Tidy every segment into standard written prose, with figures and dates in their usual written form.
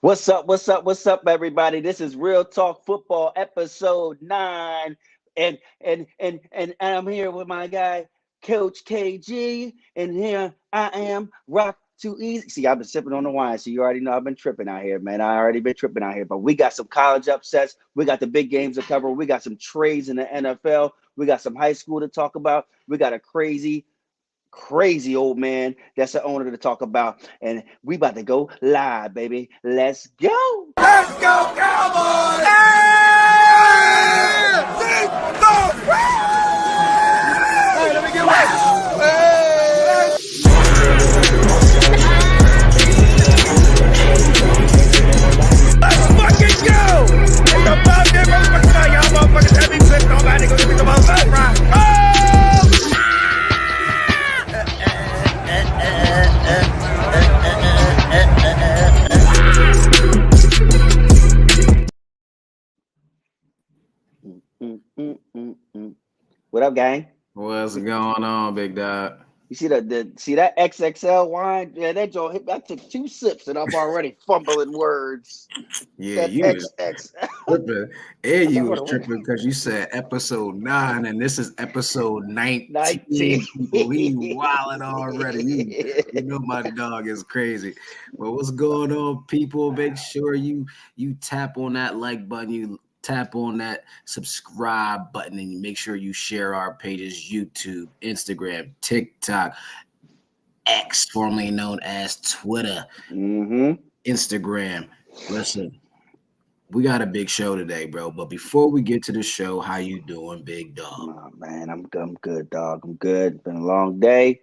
What's up? What's up? What's up, everybody? This is Real Talk Football, episode 9, and I'm here with my guy, Coach KG, and here I am, Rock Too Easy. See, I've been sipping on the wine, so you already know I've been tripping out here, man. I already been tripping out here, but we got some college upsets. We got the big games to cover. We got some trades in the NFL. We got some high school to talk about. We got a crazy old man that's the owner to talk about. And we about to go live, baby. Let's go. Let's go, Cowboys! Hey! Hey, let me get one. Hey! Let's fucking go! It's about that motherfucker. Y'all motherfuckers have me flipped on. I think it's about that right. Oh! What up, gang? What's going on, big dog? You see that XXL wine? Yeah, that joint hit. I took 2 sips and I'm already fumbling words. Yeah, That you was XXL. tripping. And you was What? tripping because you said episode 9 and this is episode 19. 19. People, he wilding already. You know my dog is crazy. But what's going on, people? Make sure you tap on that like button. You tap on that subscribe button and you make sure you share our pages: YouTube, Instagram, TikTok, X, formerly known as Twitter, Instagram. Listen, we got a big show today, bro. But before we get to the show, how you doing, big dog? Oh, man, I'm good, dog. I'm good. Been a long day,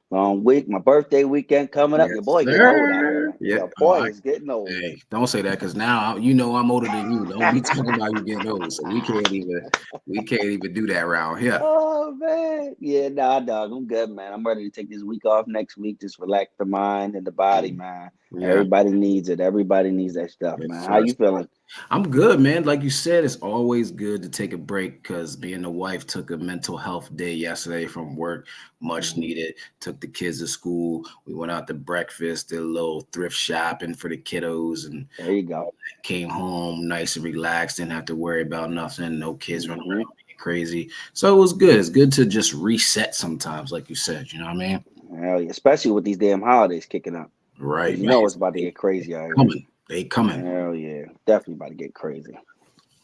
long week. My birthday weekend coming up. Yes, Your boy getting sir. old out here. Yeah. Your boy is getting old. Hey, don't say that because now you know I'm older than you. Don't be talking about you getting old. So we can't even do that around here. Oh man, yeah, nah, dog. I'm good, man. I'm ready to take this week off next week. Just relax the mind and the body, man. Yeah. Everybody needs it. Everybody needs that stuff, Yes, man. sir. How you feeling? I'm good, man. Like you said, it's always good to take a break because being a wife took a mental health day yesterday from work, much needed. Took the kids to school. We went out to breakfast, did a little thrift shopping for the kiddos, and There you go. came home nice and relaxed. Didn't have to worry about nothing. No kids running around being crazy. So it was good. It's good to just reset sometimes, like you said. You know what I mean? Hell yeah. Especially with these damn holidays kicking up. Right. You know it's about to get crazy out here. Coming. They coming. Hell yeah. Definitely about to get crazy.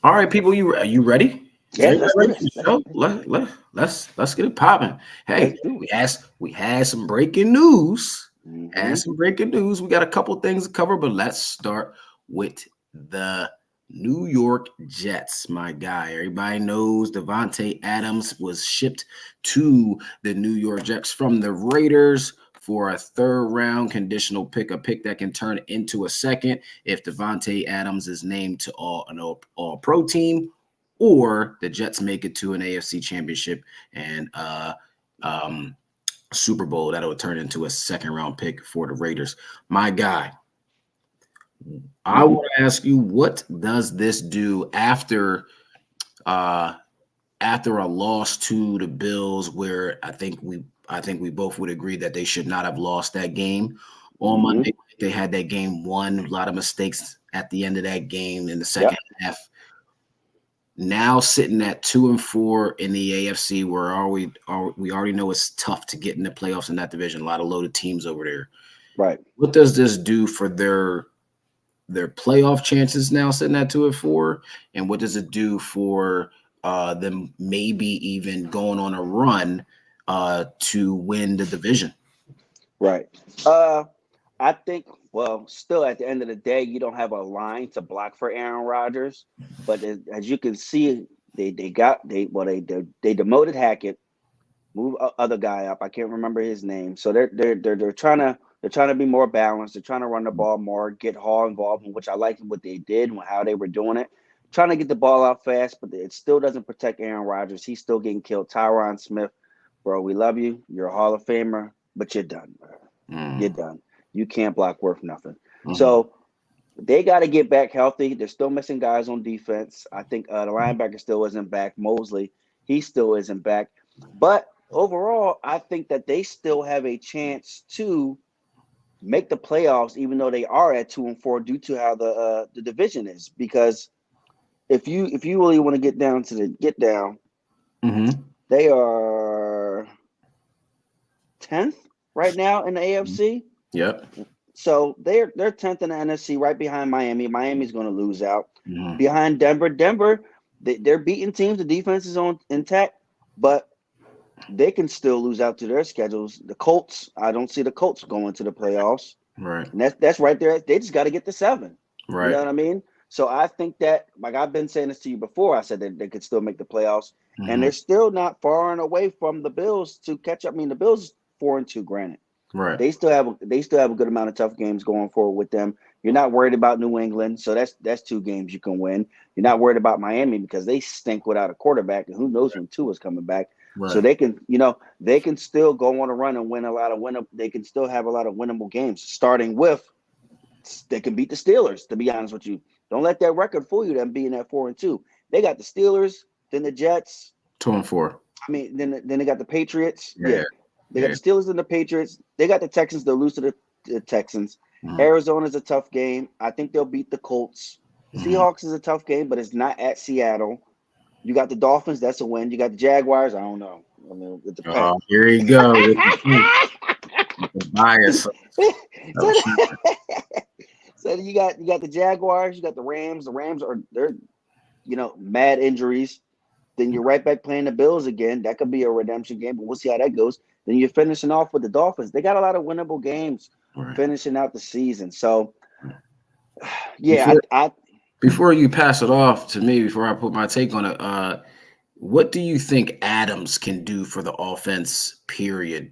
All right, people, you ready? Yeah, Are you let's do ready this. for the show? Let's get it popping. Hey, Let's do we had some breaking news. Mhm. We got a couple things to cover, but let's start with the New York Jets, my guy. Everybody knows Davante Adams was shipped to the New York Jets from the Raiders for a 3rd round conditional pick, a pick that can turn into a second if Davante Adams is named to all pro team, or the Jets make it to an AFC championship and Super Bowl. That would turn into a 2nd round pick for the Raiders. My guy, I want to ask you, what does this do after a loss to the Bills, where I think we both would agree that they should not have lost that game on Monday. They had that game won. A lot of mistakes at the end of that game in the second half. Now sitting at 2-4 in the AFC, where we already know it's tough to get in the playoffs in that division. A lot of loaded teams over there. Right. What does this do for their playoff chances now sitting at 2-4? And what does it do for them maybe even going on a run to win the division? Right. I think, well, still at the end of the day, you don't have a line to block for Aaron Rodgers. But as you can see, they demoted Hackett, move other guy up. I can't remember his name. So they're trying to be more balanced. They're trying to run the ball more, get Hall involved, in which I like what they did and how they were doing it. Trying to get the ball out fast, but it still doesn't protect Aaron Rodgers. He's still getting killed. Tyron Smith, bro, we love you. You're a Hall of Famer, but you're done, bro. You're done. You can't block worth nothing. So they got to get back healthy. They're still missing guys on defense. I think the linebacker still isn't back. Mosley, he still isn't back. But overall, I think that they still have a chance to make the playoffs, even though they are at 2-4 due to how the division is. Because if you really want to get down to the get down, they are 10th right now in the AFC. Yep. So they're 10th in the NFC, right behind Miami. Miami's going to lose out. Behind Denver. Denver, they're beating teams. The defense is on intact, but they can still lose out to their schedules. The Colts, I don't see the Colts going to the playoffs. Right. And that's right there. They just got to get to 7. Right. You know what I mean? So I think that, like I've been saying this to you before, I said that they could still make the playoffs, and they're still not far and away from the Bills to catch up. I mean, the Bills 4-2, granted. Right. They still have a good amount of tough games going forward with them. You're not worried about New England, so that's 2 games you can win. You're not worried about Miami because they stink without a quarterback, and who knows when Tua's coming back. Right. So they can still go on a run and win a lot of They can still have a lot of winnable games. Starting with, they can beat the Steelers. To be honest with you, don't let that record fool you. Them being at 4-2, they got the Steelers, then the Jets, 2-4. I mean, then they got the Patriots. Yeah. They got the Steelers and the Patriots. They got the Texans. They'll lose to the Texans. Arizona's a tough game. I think they'll beat the Colts. Seahawks is a tough game, but it's not at Seattle. You got the Dolphins. That's a win. You got the Jaguars. I don't know. I mean, it depends. Oh, here you go. Bias. So you got the Jaguars. You got the Rams. The Rams they're mad injuries. Then you're right back playing the Bills again. That could be a redemption game, but we'll see how that goes. Then you're finishing off with the Dolphins. They got a lot of winnable games finishing out the season. So, yeah, before you pass it off to me, before I put my take on it, what do you think Adams can do for the offense, period?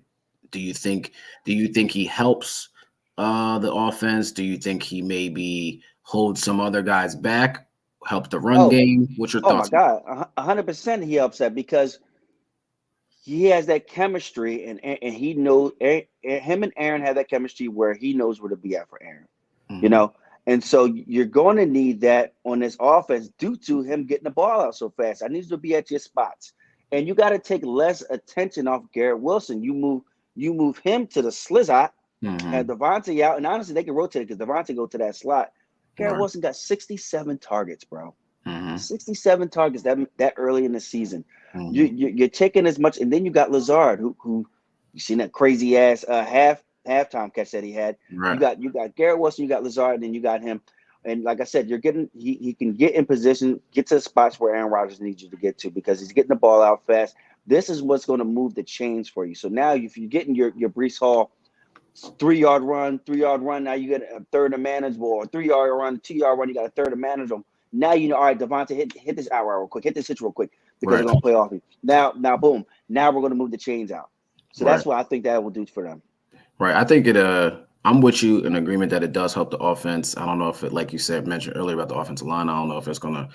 Do you think he helps the offense? Do you think he maybe holds some other guys back? Help the run game? What's your thoughts? Oh my God, 100% he helps that because he has that chemistry, and he knows him and Aaron have that chemistry where he knows where to be at for Aaron, and so you're going to need that on this offense due to him getting the ball out so fast. I need you to be at your spots, and you got to take less attention off Garrett Wilson. You move him to the slizot, and Devontae out, and honestly they can rotate because Devontae go to that slot. Garrett Wilson got 67 targets, bro. 67 targets that early in the season. You're taking as much, and then you got Lazard, who you seen that crazy ass halftime catch that he had. Right. You got Garrett Wilson, you got Lazard, and then you got him. And like I said, you're getting he can get in position, get to the spots where Aaron Rodgers needs you to get to because he's getting the ball out fast. This is what's going to move the chains for you. So now if you're getting your Breece Hall 3-yard run, now you get a third and manageable, or 3-yard run, 2-yard run, you got a third and manageable. Now you know, all right, Devontae, hit this hour real quick, hit this hitch real quick because they're gonna play off me. Now, boom. Now we're gonna move the chains out. So that's what I think that will do for them. Right. I think I'm with you in agreement that it does help the offense. I don't know if it, like you said, mentioned earlier about the offensive line, I don't know if it's gonna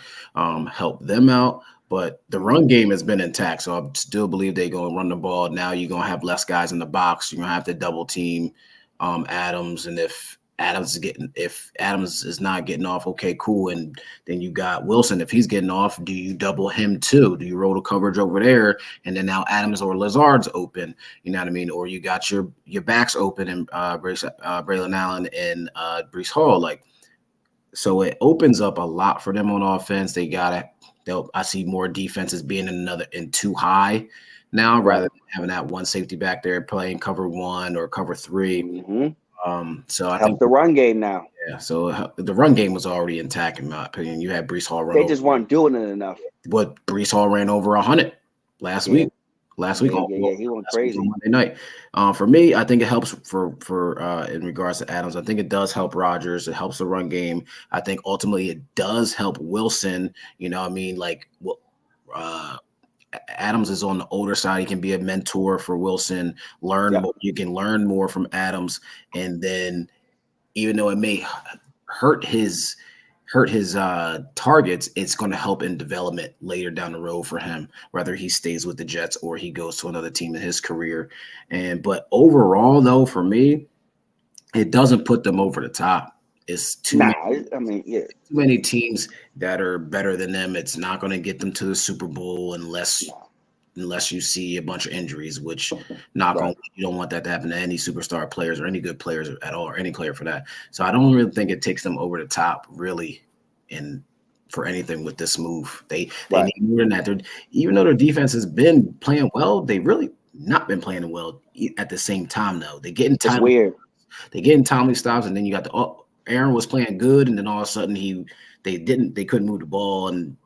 help them out. But the run game has been intact, so I still believe they're going to run the ball. Now you're going to have less guys in the box. You're going to have to double team Adams, and if Adams is not getting off, okay, cool. And then you got Wilson. If he's getting off, do you double him too? Do you roll the coverage over there, and then now Adams or Lazard's open? You know what I mean? Or you got your backs open and Braylon Allen and Breece Hall. So it opens up a lot for them on offense. I see more defenses being in too high now rather than having that one safety back there playing cover 1 or cover 3. So I think the run game now. Yeah. So the run game was already intact in my opinion. You had Breece Hall run. They just weren't doing it enough. But Breece Hall ran over 100 last week. He went crazy on Monday night. For me, I think it helps for in regards to Adams. I think it does help Rodgers. It helps the run game. I think ultimately it does help Wilson. You know what I mean? Adams is on the older side. He can be a mentor for Wilson. You can learn more from Adams. And then even though it may hurt his targets, it's going to help in development later down the road for him, whether he stays with the Jets or he goes to another team in his career. But overall, though, for me, it doesn't put them over the top. It's too many teams that are better than them. It's not going to get them to the Super Bowl unless unless you see a bunch of injuries, which knock on, you don't want that to happen to any superstar players or any good players at all, or any player for that. So I don't really think it takes them over the top, really, for anything with this move. They need more than that. Even though their defense has been playing well, they really not been playing well at the same time, though. They're getting timely. It's weird. They're getting timely stops, and then you got Aaron was playing good, and then all of a sudden they couldn't move the ball, and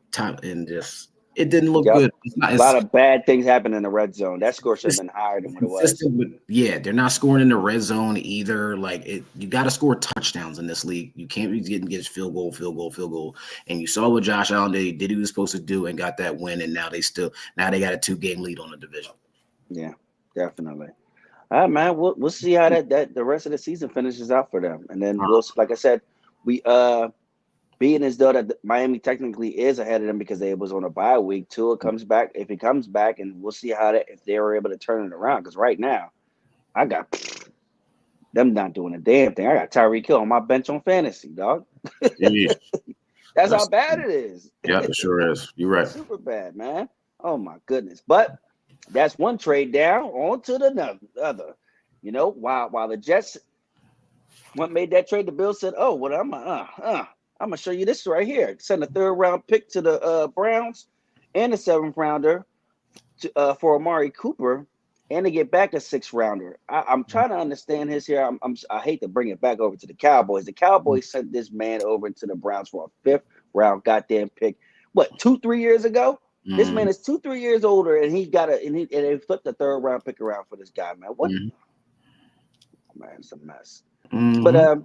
just it didn't look good. A lot of bad things happened in the red zone. That score should have been higher than what it was. They're not scoring in the red zone either. Like you got to score touchdowns in this league. You can't be getting field goal. And you saw what Josh Allen did what he was supposed to do and got that win. And now they got a 2-game lead on the division. Yeah, definitely. All right, man. We'll see how that the rest of the season finishes out for them, and then like I said, we being as though that Miami technically is ahead of them because they was on a bye week. Tua comes back if he comes back, and we'll see if they were able to turn it around. Because right now, I got them not doing a damn thing. I got Tyreek Hill on my bench on fantasy, dog. That's how bad it is. Yeah, it sure is. You're right. Super bad, man. Oh my goodness. But that's one trade down. On to the other. You know, while the Jets made that trade, the Bills said, "Oh, well, I'm gonna show you this right here. Send a 3rd-round pick to the Browns and a 7th rounder for Amari Cooper, and to get back a 6th rounder." I'm trying to understand his here. I hate to bring it back over to the Cowboys. The Cowboys sent this man over to the Browns for a 5th-round goddamn pick. What, 2-3 years ago? Mm-hmm. This man is 2-3 years older, and they flipped the 3rd-round pick around for this guy, man. What? Mm-hmm. Oh, man, it's a mess. Mm-hmm. But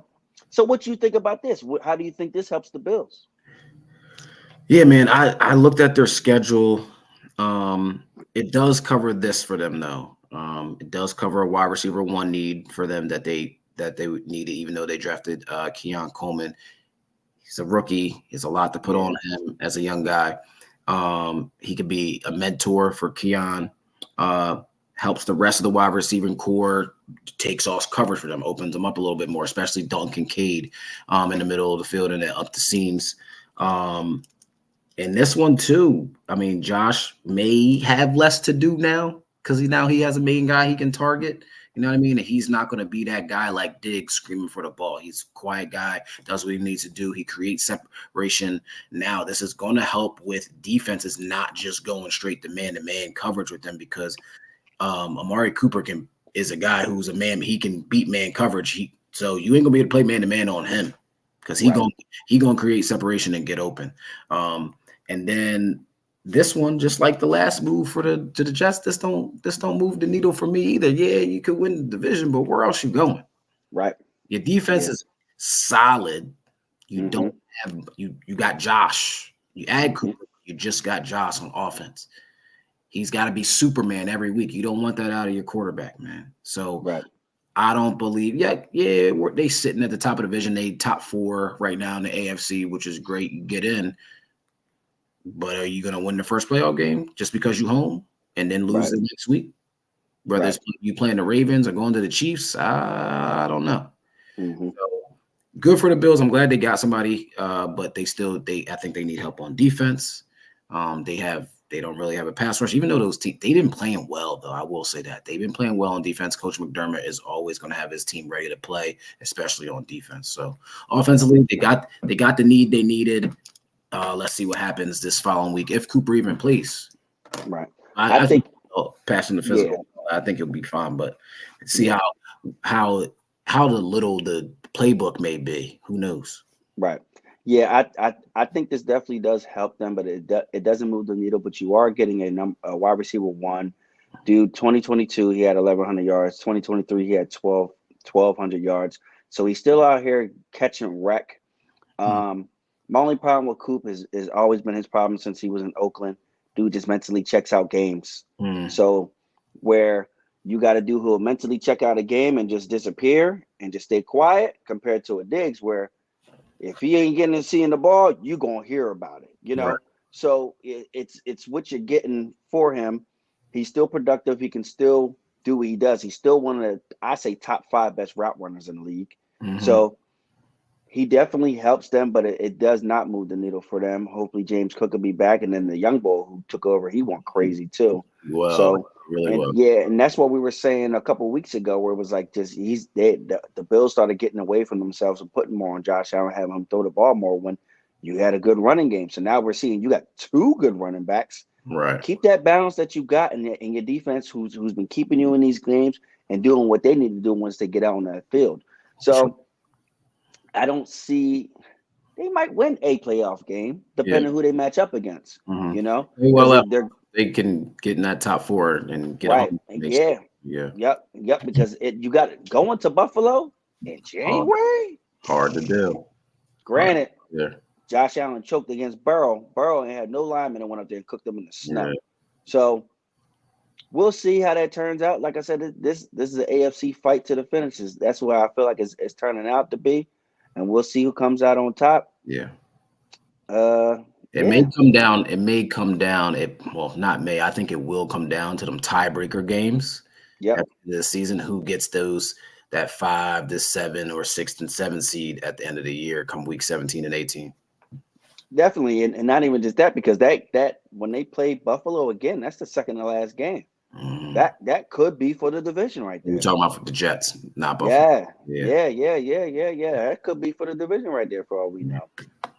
so what you think about this? How do you think this helps the Bills? Yeah, man, I looked at their schedule. It does cover this for them, though. It does cover a wide receiver 1 need for them that they needed, even though they drafted Keon Coleman. He's a rookie. There's a lot to put on him as a young guy. He could be a mentor for Keon. Helps the rest of the wide receiving core, takes off coverage for them, opens them up a little bit more, especially Dalton Kincaid in the middle of the field and then up the seams. And this one too, I mean, Josh may have less to do now because he has a main guy he can target. You know what I mean? And he's not going to be that guy like Diggs screaming for the ball. He's a quiet guy, does what he needs to do. He creates separation. Now, this is going to help with defenses not just going straight to man-to-man coverage with them because Amari Cooper is a guy who's a man. He can beat man coverage. So you ain't gonna be able to play man to man on him because he gonna create separation and get open. And then this one, just like the last move to the Jets, this don't move the needle for me either. Yeah, you could win the division, but where else you going? Right. Your defense is solid. You don't have you got Josh. You add Cooper. You just got Josh on offense. He's got to be Superman every week. You don't want that out of your quarterback, man. So I don't believe they sitting at the top of the division. They top 4 right now in the AFC, which is great. You get in. But are you going to win the first playoff game just because you home and then lose the next week? Whether it's you playing the Ravens or going to the Chiefs, I don't know. Mm-hmm. So, good for the Bills. I'm glad they got somebody, but I think they need help on defense. They don't really have a pass rush, even though those teams, they've been playing well, though. I will say that. They've been playing well on defense. Coach McDermott is always going to have his team ready to play, especially on defense. So offensively, they got the need they needed. Let's see what happens this following week if Cooper even plays. Right. I think passing the physical, I think it'll be fine. But see how little the playbook may be. Who knows? Right. Yeah, I think this definitely does help them, but it doesn't move the needle. But you are getting a wide receiver 1. Dude, 2022, he had 1,100 yards. 2023, he had 1,200 yards. So he's still out here catching wreck. My only problem with Coop is always been his problem since he was in Oakland. Dude just mentally checks out games. So where you got a dude who will mentally check out a game and just disappear and just stay quiet compared to a Diggs where if he ain't getting to seeing the ball, you gonna hear about it, you know. Right. So it's what you're getting for him. He's still productive. He can still do what he does. He's still one of the top 5 best route runners in the league. Mm-hmm. So he definitely helps them, but it does not move the needle for them. Hopefully James Cook will be back, and then the young boy who took over, he went crazy too. Well, So really and well. yeah, and that's what we were saying a couple of weeks ago, where it was like just the Bills started getting away from themselves and putting more on Josh Allen, having him throw the ball more when you had a good running game. So now we're seeing you got two good running backs. Right. Keep that balance that you got in your defense, who's been keeping you in these games and doing what they need to do once they get out on that field. So I don't see they might win a playoff game depending who they match up against. Mhm. You know, Well, they're they can get in that top 4 and get right. on. Yeah. Yep. Because you got it going to Buffalo in January. Hard to do. Granted, Yeah. Josh Allen choked against Burrow. Burrow had no lineman and went up there and cooked them in the snow. Yeah. So we'll see how that turns out. Like I said, this is an AFC fight to the finishes. That's where I feel like it's turning out to be, and we'll see who comes out on top. Yeah. It may come down. It may come down. Not may. I think it will come down to them tiebreaker games. Yep. At the end of the season, who gets that 5 to 7 or 6 and 7 seed at the end of the year, come week 17 and 18. Definitely, and not even just that, because that when they play Buffalo again, that's the second to last game. Mm-hmm. That could be for the division right there. We're talking about for the Jets, not Buffalo. Yeah. That could be for the division right there, for all we know.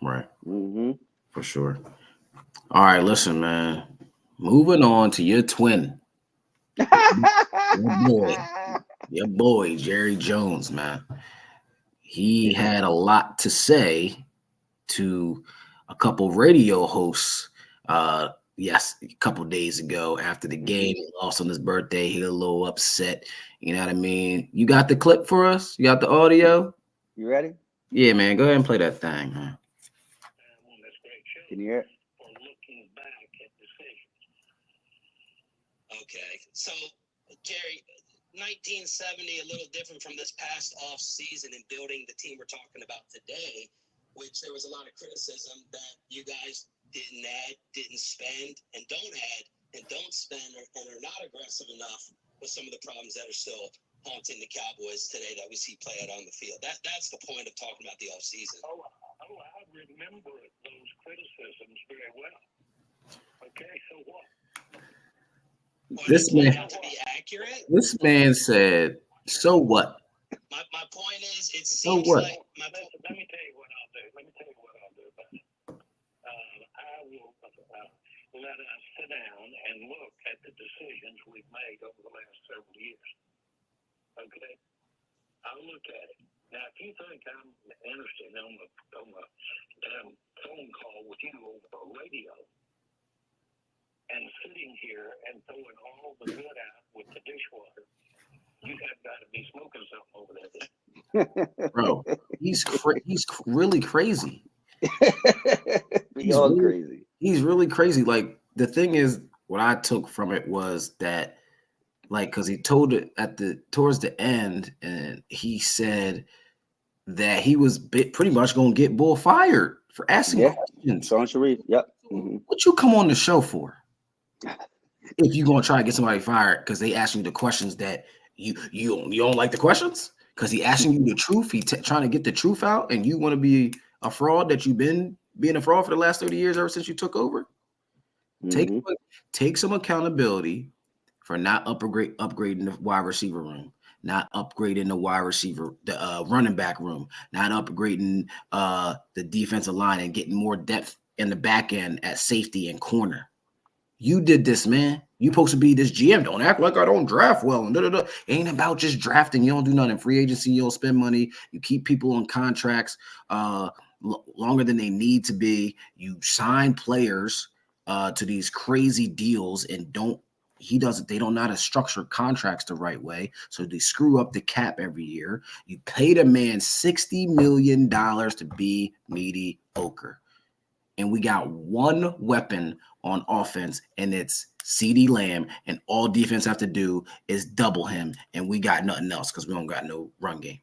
Right. Mm-hmm. For sure. All right, listen, man. Moving on to your twin. Your boy, Jerry Jones, man. He had a lot to say to a couple radio hosts a couple days ago after the game. He lost on his birthday. He was a little upset. You know what I mean? You got the clip for us? You got the audio? You ready? Yeah, man. Go ahead and play that thing, man. Can you hear it? Looking back at decisions. Okay, so Jerry, 1970, a little different from this past off season in building the team we're talking about today, which there was a lot of criticism that you guys didn't add, didn't spend, and don't add, and don't spend, and are not aggressive enough with some of the problems that are still haunting the Cowboys today that we see play out on the field. That's the point of talking about the off season. I remember those criticisms very well. Okay, so what? This man, to be accurate. This man said, "So what?" My point is, it seems like. Let me tell you what I'll do. I will let us sit down and look at the decisions we've made over the last several years. Okay, I'll look at it. Now, if you think I'm interested on a phone call with you over radio and sitting here and throwing all the good out with the dishwater, you have got to be smoking something over there. Bro, he's really crazy. Crazy. He's really crazy. Like, the thing is, what I took from it was that, like, because he told it towards the end, and he said that he was pretty much going to get Bull fired for asking questions. Sean Sharif, yep. Mm-hmm. What you come on the show for? If you're going to try to get somebody fired because they asking you the questions that you don't like the questions? Because he asking you the truth, trying to get the truth out, and you want to be a fraud that you've been being a fraud for the last 30 years ever since you took over? Mm-hmm. Take some accountability for not upgrading the wide receiver room, not upgrading the running back room, not upgrading the defensive line and getting more depth in the back end at safety and corner. You did this, man. You supposed to be this GM. Don't act like I don't draft well. And It ain't about just drafting. You don't do nothing. Free agency, you don't spend money. You keep people on contracts longer than they need to be. You sign players to these crazy deals and they don't know how to structure contracts the right way. So they screw up the cap every year. You paid a man $60 million to be mediocre. And we got one weapon on offense, and it's CeeDee Lamb, and all defense have to do is double him, and we got nothing else because we don't got no run game.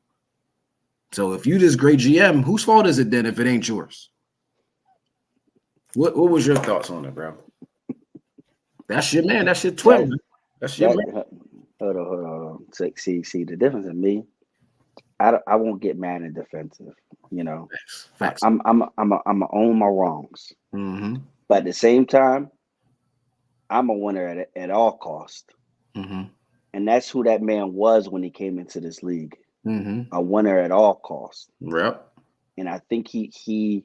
So if you this great GM, whose fault is it then if it ain't yours? What was your thoughts on it, bro? That's your man. That's your twin. That's your man. Hold on. See, the difference in me, I won't get mad and defensive. You know, Facts. I'm own my wrongs. Mm-hmm. But at the same time, I'm a winner at all costs. Mm-hmm. And that's who that man was when he came into this league. Mm-hmm. A winner at all costs. Yep. And I think he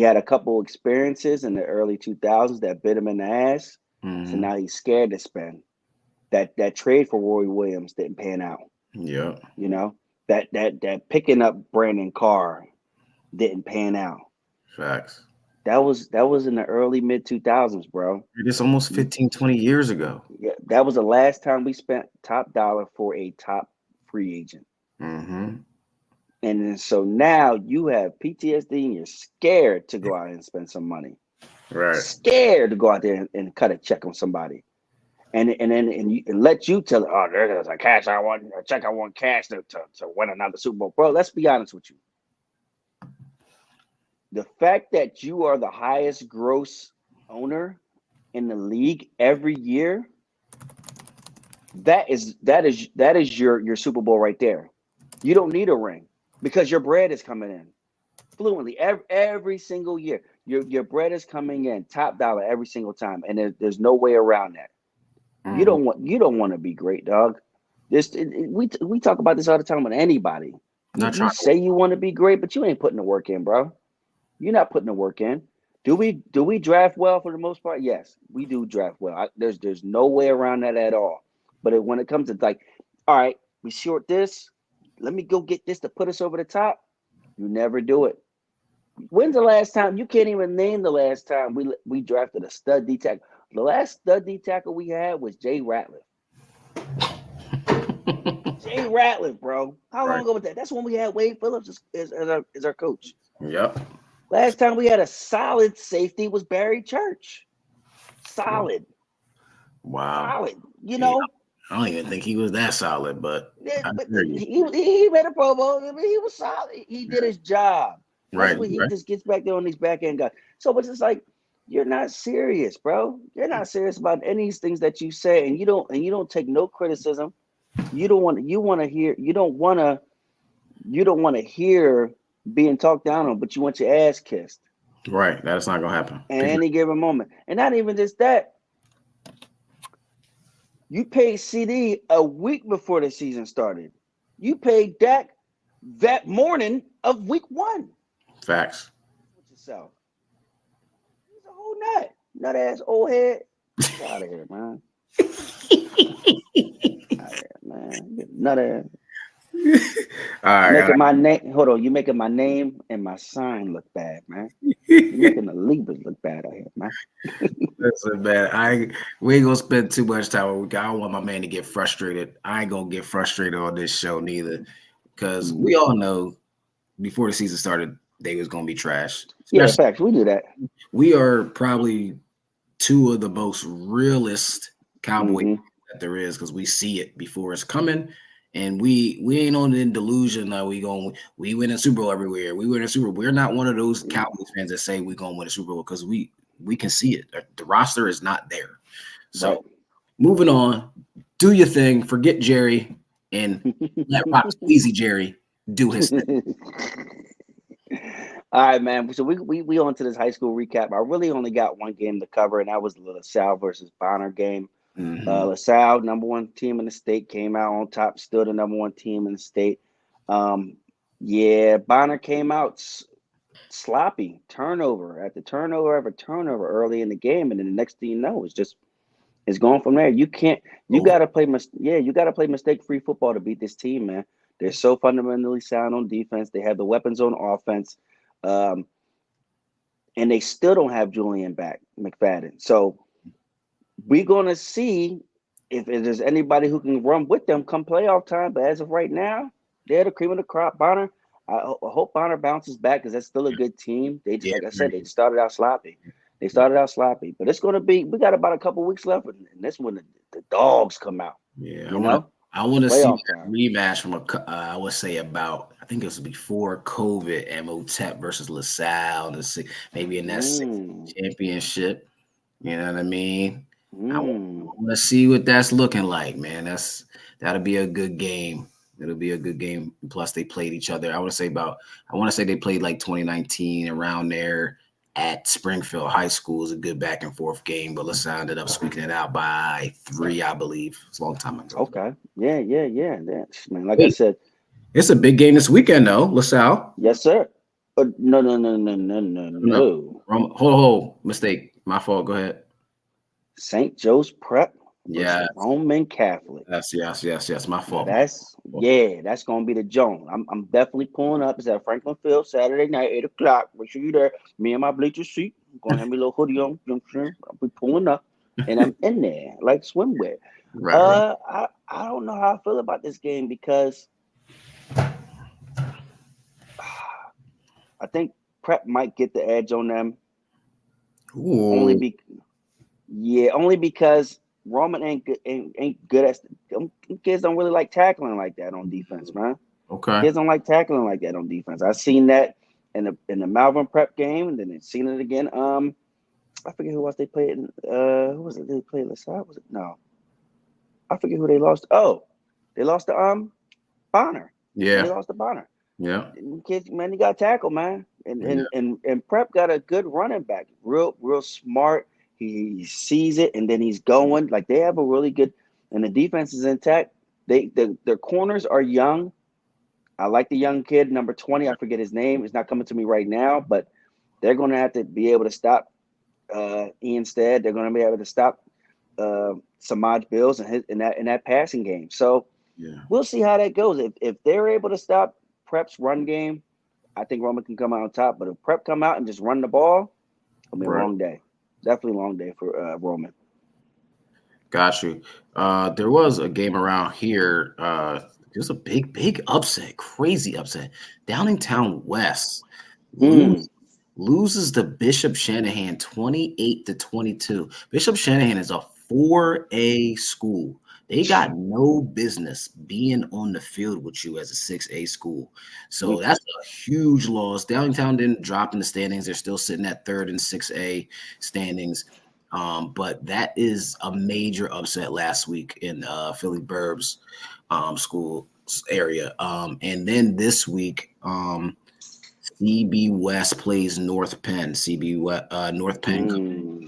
had a couple experiences in the early 2000s that bit him in the ass. So Mm-hmm. now he's scared to spend. That trade for Roy Williams didn't pan out. Yep. You know, that picking up Brandon Carr didn't pan out. Facts. That was in the early mid 2000s, bro. It's almost 15, 20 years ago. Yeah, that was the last time we spent top dollar for a top free agent. Mm-hmm. And then, so now you have PTSD and you're scared to go out and spend some money. Right. Scared to go out there and cut a check on somebody. And let you tell it, oh, there's a check I want cash to win another Super Bowl. Bro, let's be honest with you. The fact that you are the highest gross owner in the league every year, that is your Super Bowl right there. You don't need a ring because your bread is coming in fluently every single year. Your bread is coming in top dollar every single time, and there's no way around that. Mm-hmm. You don't want to be great, dog. We talk about this all the time with anybody. You say you want to be great, but you ain't putting the work in, bro. You're not putting the work in. Do we draft well for the most part? Yes, we do draft well. There's no way around that at all. But when it comes to like, all right, we short this. Let me go get this to put us over the top. You never do it. When's the last time? You can't even name the last time we drafted a stud D tackle. The last stud D tackle we had was Jay Ratliff. Jay Ratliff, bro. How long ago was that? That's when we had Wade Phillips as our coach. Yep. Last time we had a solid safety was Barry Church. Solid. Wow. Solid. You know? I don't even think he was that solid, but, he made a Pro Bowl. I mean, he was solid. He did his job. That's what he just gets back there on these back end guys. So it's just like, you're not serious, bro. You're not serious about any of these things that you say, and you don't take no criticism. You don't want to hear being talked down on, but you want your ass kissed. Right. That's not gonna happen. At any given moment. And not even just that. You paid CD a week before the season started. You paid Dak that morning of week 1. Facts. With yourself. He's a whole nut ass old head. Get out of here, man. Out of here, man. Nut ass. All right. My name. Hold on. You making my name and my sign look bad, man. You're making the Libras look bad out here, man. Listen, man. We ain't gonna spend too much time. I don't want my man to get frustrated. I ain't gonna get frustrated on this show neither, because we all know before the season started they was gonna be trash. Yeah, facts. We knew that. We are probably two of the most realist Cowboys that there is, because we see it before it's coming. And we ain't on the delusion that we win a Super Bowl everywhere. We win a Super Bowl. We're not one of those Cowboys fans that say we're gonna win a Super Bowl, because we can see it. The roster is not there. So moving on, do your thing. Forget Jerry and let Rock Squeezy Jerry do his thing. All right, man. So we on to this high school recap. I really only got one game to cover, and that was the LaSalle versus Bonner game. LaSalle, number 1 team in the state, came out on top, still the number 1 team in the state. Bonner came out sloppy, turnover after turnover early in the game, and then the next thing you know, it's going from there. You got to play mistake-free football to beat this team, man. They're so fundamentally sound on defense. They have the weapons on offense, and they still don't have Julian back, McFadden. So we're going to see if there's anybody who can run with them come playoff time. But as of right now, they're the cream of the crop. Bonner, I hope Bonner bounces back, because that's still a good team. Like I said, they started out sloppy. But it's going to be, we got about a couple weeks left, and that's when the dogs come out. Yeah, I want to see a rematch from I would say about, I think it was before COVID, Emotep versus LaSalle, maybe in that 6th championship. You know what I mean? I want to see what that's looking like, man. That'll be a good game. It'll be a good game. Plus, they played each other. I want to say they played like 2019 around there at Springfield High School. It was a good back and forth game, but LaSalle ended up squeaking it out by 3, I believe. It's a long time ago. Okay. Yeah. Man, like I Wait. said, It's a big game this weekend, though, LaSalle. yes, sir. No. Hold. Mistake. My fault. Go ahead. St. Joe's Prep versus Yes. Roman Catholic. Yes. My fault. That's gonna be the joint. I'm definitely pulling up. It's at Franklin Field Saturday night, 8:00. Make sure you're there. Me and my bleacher seat. I'm gonna have me a little hoodie on. You know what I'm saying? I'll be pulling up, and I'm in there like swimwear. Right. I don't know how I feel about this game because I think Prep might get the edge on them. Ooh. Only because Roman ain't good at them kids. Don't really like tackling like that on defense, man. Okay. Kids don't like tackling like that on defense. I've seen that in the Malvern Prep game, and then I've seen it again. I forget who else they played. Who was it they played? LaSalle? Was it? No. I forget who they lost. Oh, they lost to Bonner. Yeah. They lost to Bonner. Yeah. Kids, man, you got tackle, man. And Prep got a good running back. Real smart. He sees it and then he's going. Like they have a really good, and the defense is intact. Their corners are young. I like the young kid, number 20. I forget his name. It's not coming to me right now, but they're going to have to be able to stop Ian Stead. They're going to be able to stop Samaj Bills in that passing game. So we'll see how that goes. If they're able to stop Prep's run game, I think Roman can come out on top. But if Prep come out and just run the ball, it'll be a long day. Definitely a long day for Roman. Got you. There was a game around here. It was a big upset, crazy upset. Downingtown West loses to Bishop Shanahan 28-22. Bishop Shanahan is a 4A school. They got no business being on the field with you as a 6A school. So that's a huge loss. Downingtown didn't drop in the standings. They're still sitting at 3rd and 6A standings. But that is a major upset last week in Philly Burbs school area. And then this week, CB West plays North Penn. North Penn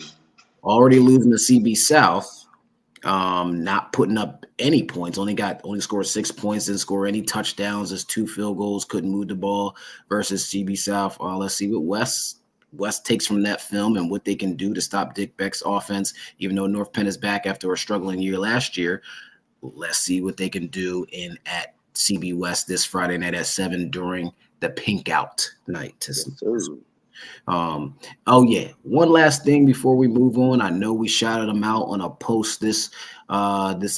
already losing to CB South. Not putting up any points, only scored 6 points, didn't score any touchdowns, just 2 field goals, couldn't move the ball versus CB South. Let's see what West takes from that film and what they can do to stop Dick Beck's offense, even though North Penn is back after a struggling year last year. Let's see what they can do at CB West this Friday night at 7 during the Pink Out night. One last thing before we move on. I know we shouted him out on a post this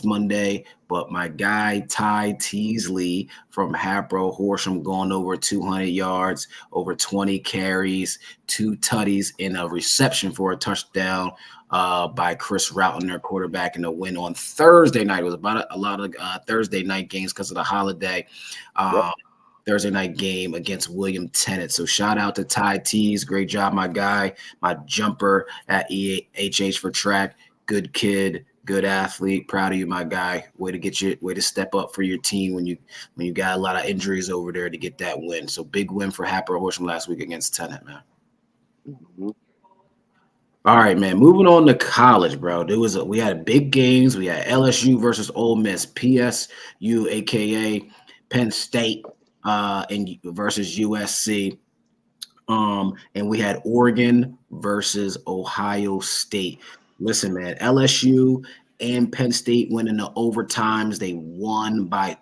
Monday, but my guy Ty Teasley from Hapro Horsham going over 200 yards, over 20 carries, 2 tutties, and a reception for a touchdown by Chris Roughton, their quarterback, in a win on Thursday night. It was about a lot of Thursday night games because of the holiday. Thursday night game against William Tennant. So shout out to Ty Tees. Great job, my guy, my jumper at EHH for track. Good kid, good athlete. Proud of you, my guy. Way to step up for your team when you got a lot of injuries over there to get that win. So big win for Happer Horsham last week against Tennant, man. All right, man. Moving on to college, bro. We had big games. We had LSU versus Ole Miss, PSU, aka Penn State. Versus USC, and we had Oregon versus Ohio State. Listen, man, LSU and Penn State went into overtimes.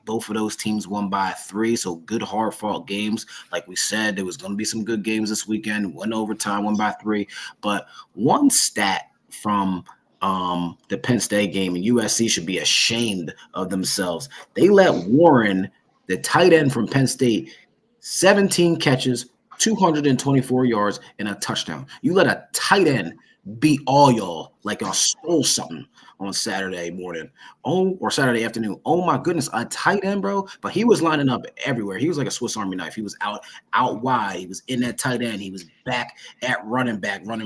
Both of those teams won by 3. So good, hard-fought games. Like we said, there was going to be some good games this weekend. One overtime, won by 3. But one stat from the Penn State game, and USC should be ashamed of themselves. They let Warren, the tight end from Penn State, 17 catches, 224 yards, and a touchdown. You let a tight end beat all y'all like y'all stole something on Saturday morning. Or Saturday afternoon. Oh my goodness, a tight end, bro. But he was lining up everywhere. He was like a Swiss Army knife. He was out wide. He was in that tight end. He was back at running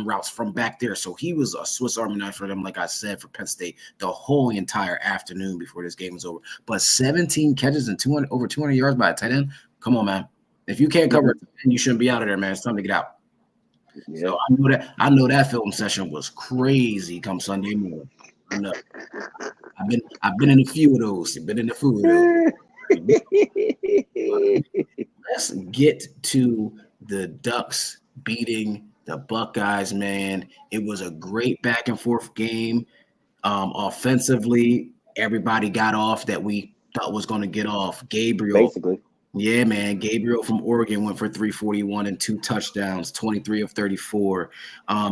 routes from back there. So he was a Swiss Army knife for them, like I said, for Penn State the whole entire afternoon before this game was over. But 17 catches and over 200 yards by a tight end. Come on, man. If you can't cover it, you shouldn't be out of there, man. It's time to get out. Yeah. So I know that film session was crazy come Sunday morning. I know. I've been in a few of those. Been in a few of those. Let's get to the Ducks beating the Buckeyes, man. It was a great back and forth game. Offensively, everybody got off that we thought was going to get off. Gabriel, Basically. yeah, man. Gabriel from Oregon went for 341 and 2 touchdowns, 23 of 34.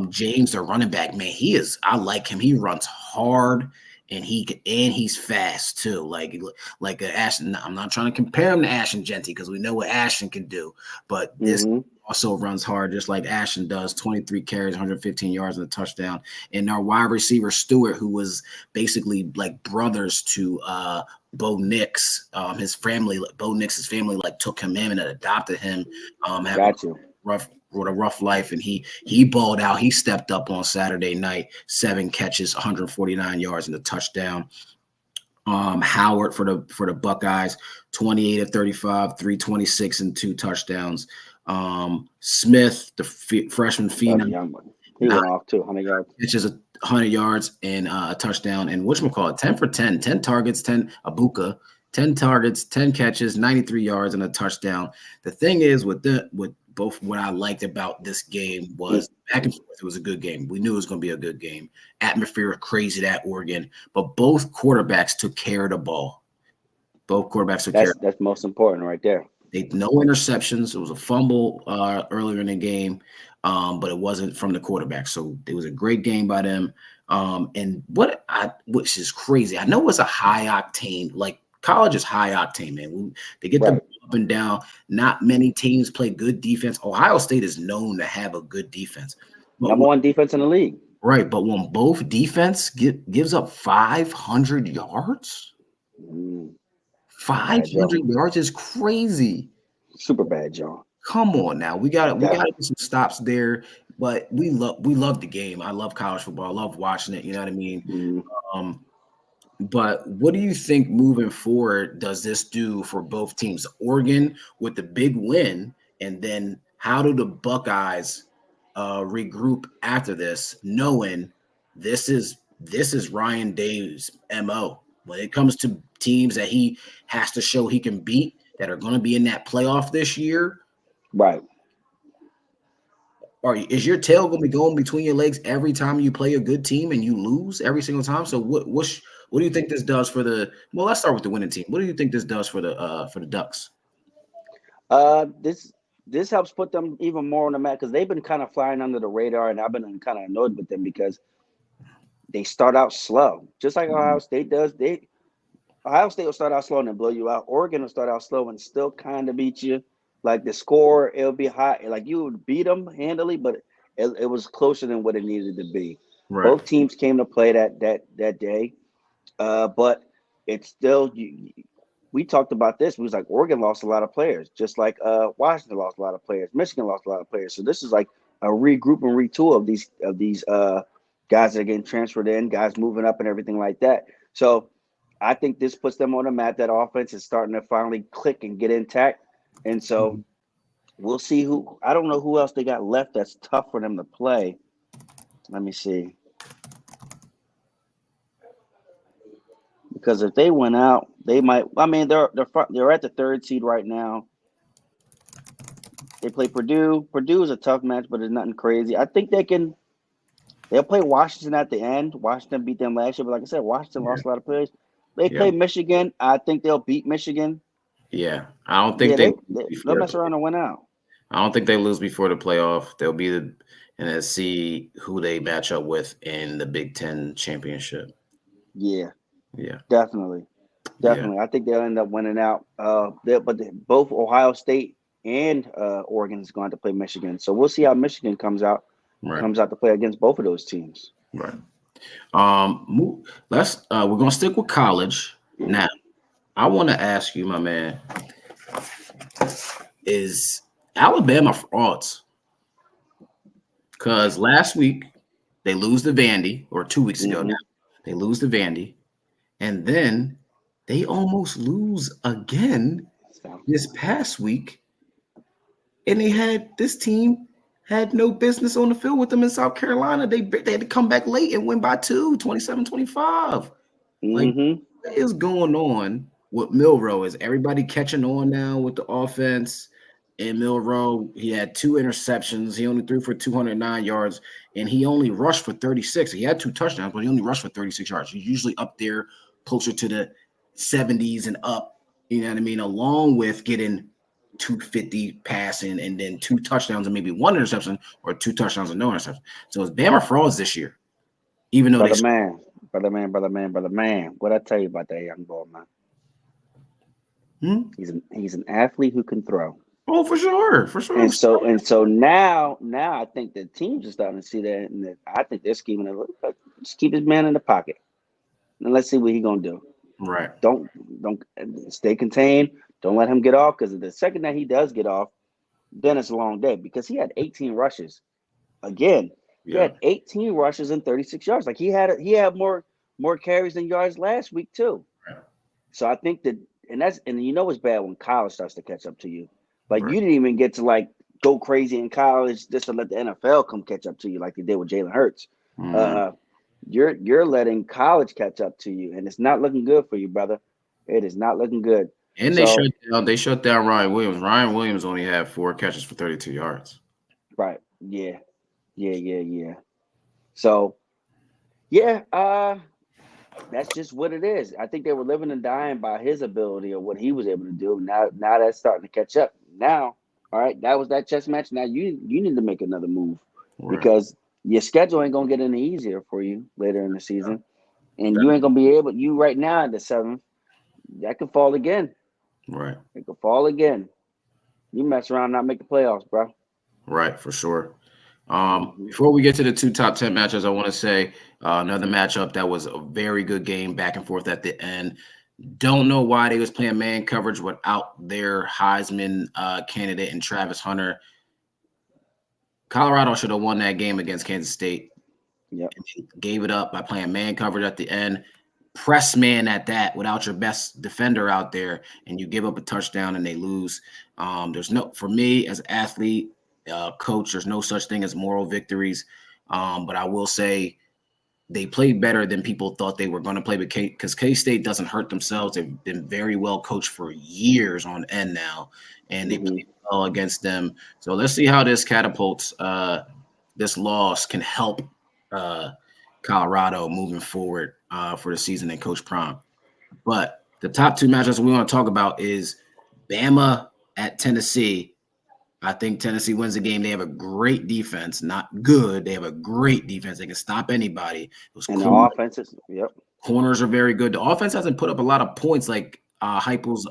James, the running back, man, I like him. He runs hard and he's fast too. Like Ashton. I'm not trying to compare him to Ashton Genty because we know what Ashton can do, but this also runs hard just like Ashton does. 23 carries, 115 yards and a touchdown. And our wide receiver Stewart, who was basically like brothers to Bo Nix, his family, Bo Nix's family, like took him in and adopted him. Got you. With a rough life, and he balled out. He stepped up on Saturday night, 7 catches, 149 yards and a touchdown. Howard for the Buckeyes, 28 of 35, 326 and 2 touchdowns. Smith, the freshman phenom, he went off too, 100 yards. It's just 100 yards and a touchdown. And whatchamacallit, 10 for 10, 10 targets, 10 Abuka, 10 targets, 10 catches, 93 yards and a touchdown. The thing is with both, what I liked about this game was back and forth. It was a good game. We knew it was going to be a good game. Atmosphere crazy at Oregon, but both quarterbacks took care of the ball. Both quarterbacks took care. That's most important right there. No interceptions. It was a fumble earlier in the game, but it wasn't from the quarterback. So it was a great game by them. And which is crazy. I know it's a high octane, like college is high octane, man. They get the up and down. Not many teams play good defense. Ohio State is known to have a good defense. Number one defense in the league. Right, but when both defense gives up 500 yards, 500 yards is crazy. Super bad, John. Come on now, we got to get some stops there. But we love the game. I love college football. I love watching it. You know what I mean? But what do you think moving forward does this do for both teams? Oregon with the big win, and then how do the Buckeyes regroup after this, knowing this is Ryan Day's MO when it comes to teams that he has to show he can beat that are going to be in that playoff this year? Right. Or is your tail going to be going between your legs every time you play a good team and you lose every single time? So what do you think this does for let's start with the winning team. What do you think this does for the Ducks? This helps put them even more on the map because they've been kind of flying under the radar, and I've been kind of annoyed with them because they start out slow, just like Ohio State does. Ohio State will start out slow and then blow you out. Oregon will start out slow and still kind of beat you. Like the score, it'll be high. Like you would beat them handily, but it was closer than what it needed to be. Right. Both teams came to play that day, but it's still. We talked about this. We was like Oregon lost a lot of players, just like Washington lost a lot of players. Michigan lost a lot of players. So this is like a regroup and retool of these guys that are getting transferred in, guys moving up and everything like that. So I think this puts them on the map. That offense is starting to finally click and get intact. And so we'll see I don't know who else they got left that's tough for them to play. Let me see. Because if they went out, they might. I mean, they're at the 3rd seed right now. They play Purdue. Purdue is a tough match, but it's nothing crazy. I think they'll play Washington at the end. Washington beat them last year, but like I said, Washington lost a lot of players. They play Michigan. I think they'll beat Michigan. Yeah, I don't think they'll mess around and win out. I don't think they lose before the playoff. They'll be and see who they match up with in the Big Ten championship. Yeah, definitely. Yeah. I think they'll end up winning out. But both Ohio State and Oregon is going to play Michigan, so we'll see how Michigan comes out to play against both of those teams. Right. We're gonna stick with college now. I want to ask you, my man, is Alabama frauds? Because last week they lose to Vandy, or 2 weeks ago now, they lose to Vandy, and then they almost lose again this past week. And this team had no business on the field with them in South Carolina. They had to come back late and win by 27-25. Like, Mm-hmm. what is going on with Milroe? Is everybody catching on now with the offense? And Milroe, he had 2 interceptions. He only threw for 209 yards, and he only rushed for 36. He had 2 touchdowns, but he only rushed for 36 yards. He's usually up there closer to the 70s and up, you know what I mean, along with getting 250 passing and then 2 touchdowns and maybe 1 interception or 2 touchdowns and no interception. So it's Bama frauds this year, even though Brother man. What I tell you about that young boy, man? He's an athlete who can throw. Oh, for sure. And so now I think the teams are starting to see that, and I think they're scheming it. Just keep his man in the pocket, and let's see what he's gonna do. Right. Don't stay contained. Don't let him get off, because the second that he does get off, then it's a long day, because he had 18 rushes. Again, he had 18 rushes and 36 yards. Like he had more carries than yards last week too. Right. So I think that, and you know it's bad when college starts to catch up to you. Like you didn't even get to like go crazy in college just to let the NFL come catch up to you like they did with Jalen Hurts. Mm-hmm. You're letting college catch up to you, and it's not looking good for you, brother. It is not looking good. And they shut down Ryan Williams. Ryan Williams only had 4 catches for 32 yards. Right. Yeah. So, that's just what it is. I think they were living and dying by his ability or what he was able to do. Now that's starting to catch up. Now, all right, that was that chess match. Now you need to make another move, because your schedule ain't gonna get any easier for you later in the season, and you ain't gonna be able. You right now at the 7th, that could fall again. Right. It could fall again. You mess around and not make the playoffs, bro. Right, for sure. Before we get to the 2 top 10 matches, I want to say another matchup that was a very good game, back and forth at the end. Don't know why they was playing man coverage without their Heisman candidate and Travis Hunter. Colorado should have won that game against Kansas State. Yeah, gave it up by playing man coverage at the end. Press man at that without your best defender out there, and you give up a touchdown and they lose. For me as an athlete, coach, there's no such thing as moral victories. But I will say they played better than people thought they were going to play, because K-State doesn't hurt themselves. They've been very well coached for years on end now, and they played well against them. So let's see how this catapults. This loss can help Colorado moving forward for the season in Coach Prime. But the top 2 matchups we want to talk about is Bama at Tennessee. I think Tennessee wins the game. They have a great defense, not good. They have a great defense. They can stop anybody. And the offenses, corners are very good. The offense hasn't put up a lot of points like Heupel's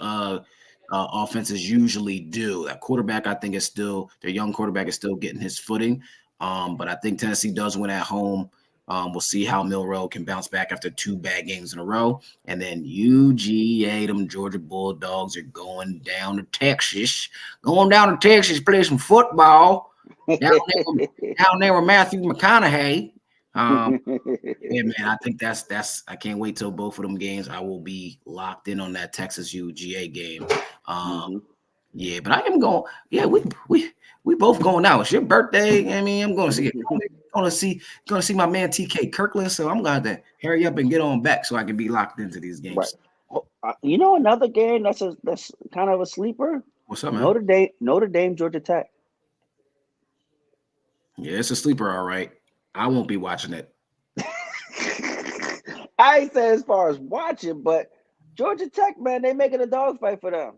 offenses usually do. That quarterback, I think, their young quarterback is still getting his footing. But I think Tennessee does win at home. We'll see how Milroe can bounce back after 2 bad games in a row. And then UGA, them Georgia Bulldogs, are going down to Texas. Play some football. Down there with Matthew McConaughey. Yeah, man, I think I can't wait till both of them games. I will be locked in on that Texas UGA game. Yeah, but I am going. Yeah, we both going out. It's your birthday. I mean, I'm going to see it. Going to see my man TK Kirkland. So I'm going to hurry up and get on back so I can be locked into these games. Right. You know, another game that's kind of a sleeper. What's up, man? Notre Dame, Georgia Tech. Yeah, it's a sleeper, all right. I won't be watching it. I ain't say as far as watching, but Georgia Tech, man, they making a dogfight for them.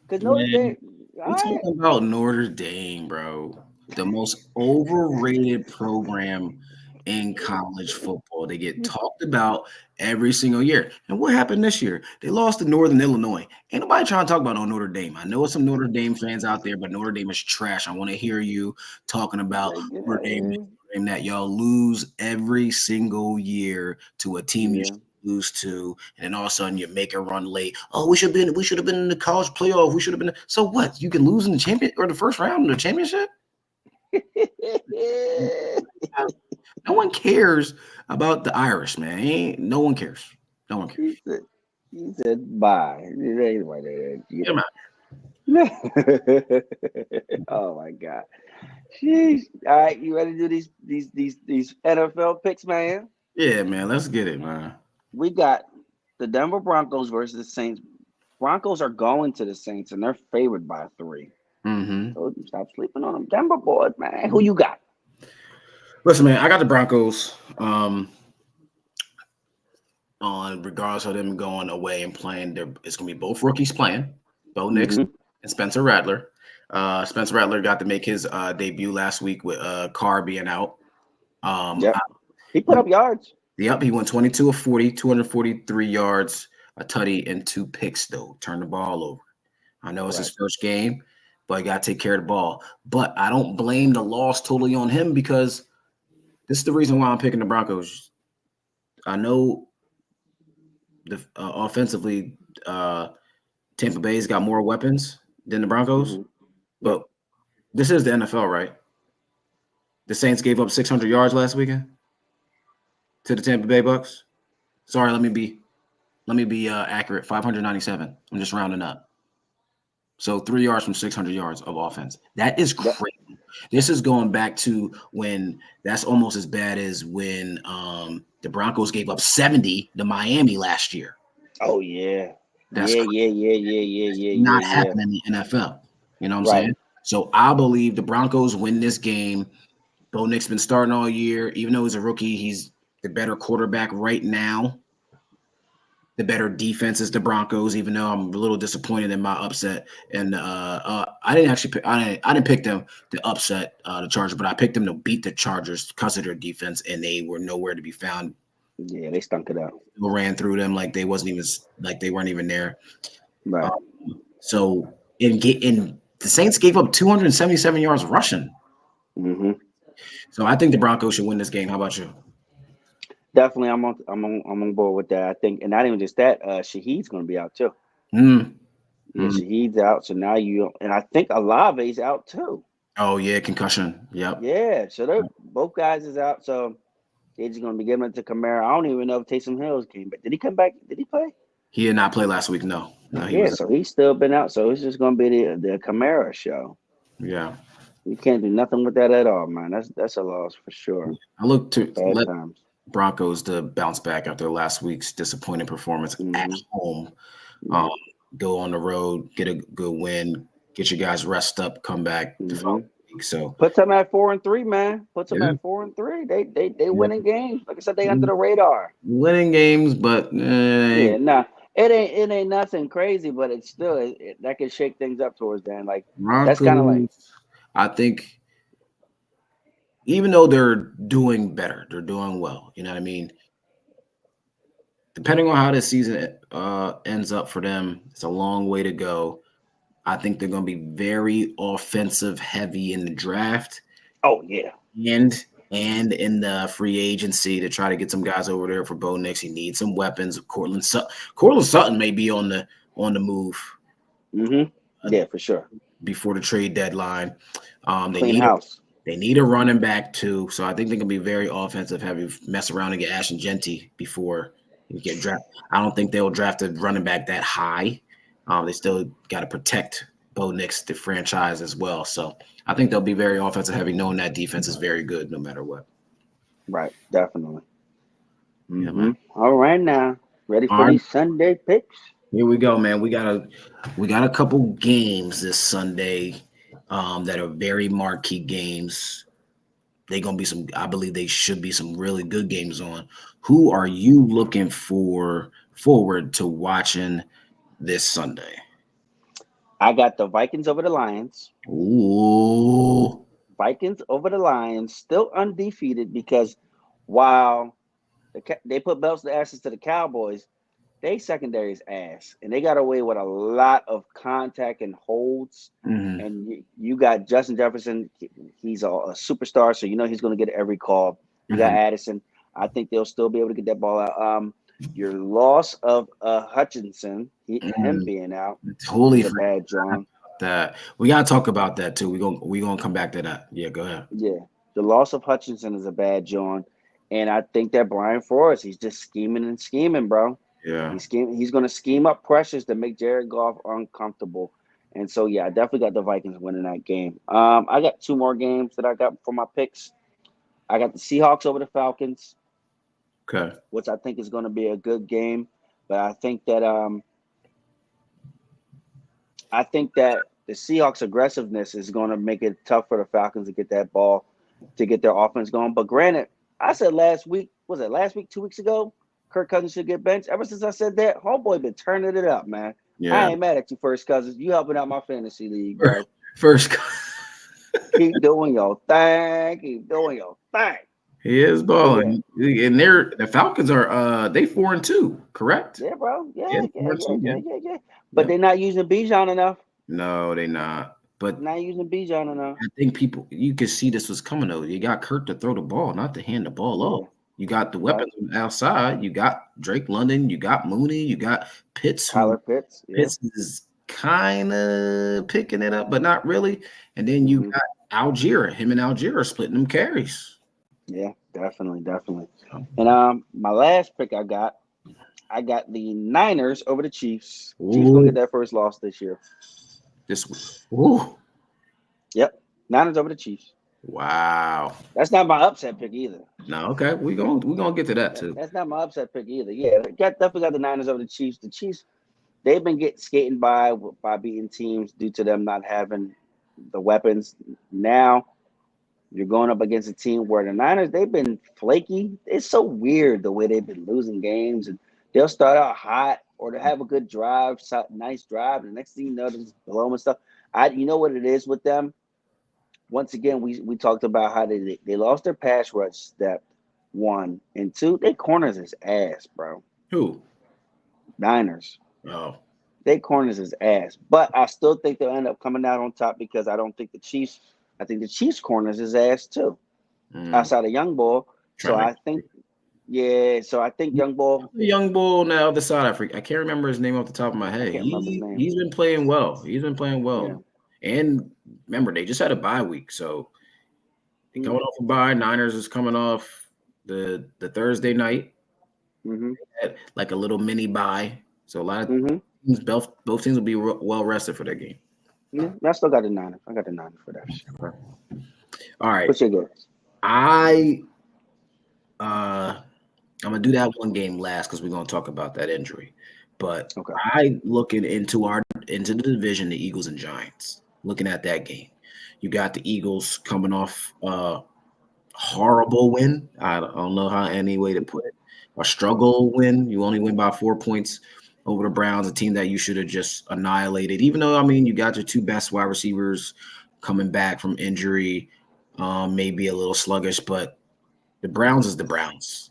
Because Notre Dame. We're talking about Notre Dame, bro. The most overrated program in college football. They get talked about every single year. And what happened this year? They lost to Northern Illinois. Ain't nobody trying to talk about Notre Dame. I know some Notre Dame fans out there, but Notre Dame is trash. I want to hear you talking about Notre Dame, that y'all lose every single year to a team you should lose to, and then all of a sudden you make a run late. Oh, we should have been in the college playoff. We should have been. So what? You can lose in the champion or the first round in the championship? No one cares about the Irish, man. No one cares. No one cares. He said bye. Anyway, Oh my God. Jeez. All right, you ready to do these NFL picks, man? Yeah, man. Let's get it, man. We got the Denver Broncos versus the Saints. Broncos are going to the Saints, and they're favored by 3. Mm-hmm. So stop sleeping on them Denver boys, man. Who you got? Listen, man, I got the Broncos. On regardless of them going away and playing, it's going to be both rookies playing, Bo Nix Mhm. and Spencer Rattler. Spencer Rattler got to make his debut last week with Carr being out. Yep. He put up yards. Yep, he went 22 of 40, 243 yards, a tutty, and 2 picks, though. Turn the ball over. I know it's his first game, but he got to take care of the ball. But I don't blame the loss totally on him because this is the reason why I'm picking the Broncos. I know offensively, Tampa Bay's got more weapons than the Broncos, but this is the NFL, right? The Saints gave up 600 yards last weekend to the Tampa Bay Bucks. Sorry, let me be accurate. 597. I'm just rounding up. So 3 yards from 600 yards of offense. That is crazy. This is going back to when that's almost as bad as when the Broncos gave up 70 to Miami last year. Oh yeah. That's Yeah. not happening in the NFL. You know what I'm saying? So I believe the Broncos win this game. Bo Nix been starting all year. Even though he's a rookie, he's the better quarterback right now. The better defense is the Broncos, even though I'm a little disappointed in my upset. And I didn't actually pick, I didn't pick them to upset the Chargers, but I picked them to beat the Chargers because of their defense, and they were nowhere to be found. Yeah, they stunk it out. People ran through them like they weren't even there. Right. So the Saints gave up 277 yards rushing. Mm-hmm. So I think the Broncos should win this game. How about you? Definitely, I'm on board with that. I think, and not even just that. Shaheed's going to be out too. Yeah, Shaheed's out. So now and I think Olave's out too. Oh yeah, concussion. Yep. Yeah, so they're both guys is out. So they're just going to be giving it to Kamara. I don't even know if Taysom Hill's came back. Did he come back? Did he play? He did not play last week. No. So he's still been out. So it's just going to be the Kamara show. Yeah. You can't do nothing with that at all, man. That's a loss for sure. I look to Bad times. Broncos to bounce back after last week's disappointing performance at home. Go on the road, get a good win, get you guys rest up, come back the following week. So put them at 4-3, man. Put them at 4-3. They winning games. Like I said, they under the radar. Winning games, but it ain't nothing crazy, but it's still that can shake things up towards the end. Like Broncos, that's kind of like I think. Even though they're doing better, they're doing well. You know what I mean? Depending on how this season ends up for them, it's a long way to go. I think they're going to be very offensive heavy in the draft. Oh, yeah. And in the free agency to try to get some guys over there for Bo Nix. He needs some weapons. Cortland Sutton may be on the move. Mm-hmm. Yeah, for sure. Before the trade deadline. They need a running back too, so I think they can be very offensive heavy. Mess around and get Ashton Genty before you get drafted. I don't think they'll draft a running back that high. They still got to protect Bo Nix, the franchise as well. So I think they'll be very offensive heavy, knowing that defense is very good no matter what. Right, definitely. Yeah, man. All right, now ready for these Sunday picks? Here we go, man. We got a couple games this Sunday. That are very marquee games. They're gonna be I believe they should be some really good games on. Who are you looking forward to watching this Sunday? I got the Vikings over the Lions. Ooh. Vikings over the Lions, still undefeated because while they put belts to asses to the Cowboys, they secondary is ass, and they got away with a lot of contact and holds. Mm-hmm. And you got Justin Jefferson; he's a superstar, so you know he's going to get every call. You got Addison. I think they'll still be able to get that ball out. Your loss of Hutchinson, him being out, totally bad, John. That we gotta talk about that too. We gonna come back to that. Yeah, go ahead. Yeah, the loss of Hutchinson is a bad, John, and I think that Brian Flores, he's just scheming, bro. Yeah, He's going to scheme up pressures to make Jared Goff uncomfortable. And so, yeah, I definitely got the Vikings winning that game. I got 2 more games that I got for my picks. I got the Seahawks over the Falcons, Okay. which I think is going to be a good game. But I think that the Seahawks' aggressiveness is going to make it tough for the Falcons to get that ball, to get their offense going. But granted, I said last week, 2 weeks ago, Kirk Cousins should get benched. Ever since I said that, homeboy been turning it up, man. Yeah. I ain't mad at you, First Cousins. You helping out my fantasy league, bro. First, Keep doing your thing. Keep doing your thing. he is balling, and the Falcons are they 4-2, correct? Yeah, bro. Yeah. Yep. But they're not using Bijan enough. No, they not. But Not using Bijan enough. I think you could see this was coming though. You got Kirk to throw the ball, not to hand the ball off. You got the weapons outside. You got Drake London. You got Mooney. You got Pitts. Tyler Pitts. Yeah. Pitts is kind of picking it up, but not really. And then you got Algier. Him and Algier are splitting them carries. Yeah, definitely. And my last pick I got the Niners over the Chiefs. Chiefs gonna get their first loss this year. This week. Ooh. Yep. Niners over the Chiefs. Wow. That's not my upset pick either. No, okay. We're gonna get to that too. That's not my upset pick either. Yeah, definitely got the Niners over the Chiefs. The Chiefs, they've been skating by beating teams due to them not having the weapons. Now you're going up against a team where the Niners, they've been flaky. It's so weird the way they've been losing games, and they'll start out hot or they have a good drive, nice drive, and the next thing you know, they're just below them and stuff. You know what it is with them? Once again, we talked about how they lost their pass rush step, 1 and 2. They corners his ass, bro. Who? Niners. Oh. They corners his ass. But I still think they'll end up coming out on top because I think the Chiefs corners his ass too. Outside of Young Bull. So I think Young Bull. The Young Bull on the other side. I can't remember his name off the top of my head. He's been playing well. Yeah. And remember, they just had a bye week, so coming off a bye. Niners is coming off the Thursday night, like a little mini bye. So a lot of teams, both teams will be well rested for that game. Yeah, I still got the Niners. I got the Niners for that. Okay. All right. What's your guess? I'm gonna do that one game last because we're gonna talk about that injury. But I looking into the division, the Eagles and Giants. Looking at that game, you got the Eagles coming off a horrible win. I don't know how any way to put it. A struggle win. You only win by 4 points over the Browns, a team that you should have just annihilated. Even though, you got your 2 best wide receivers coming back from injury, maybe a little sluggish, but the Browns is the Browns.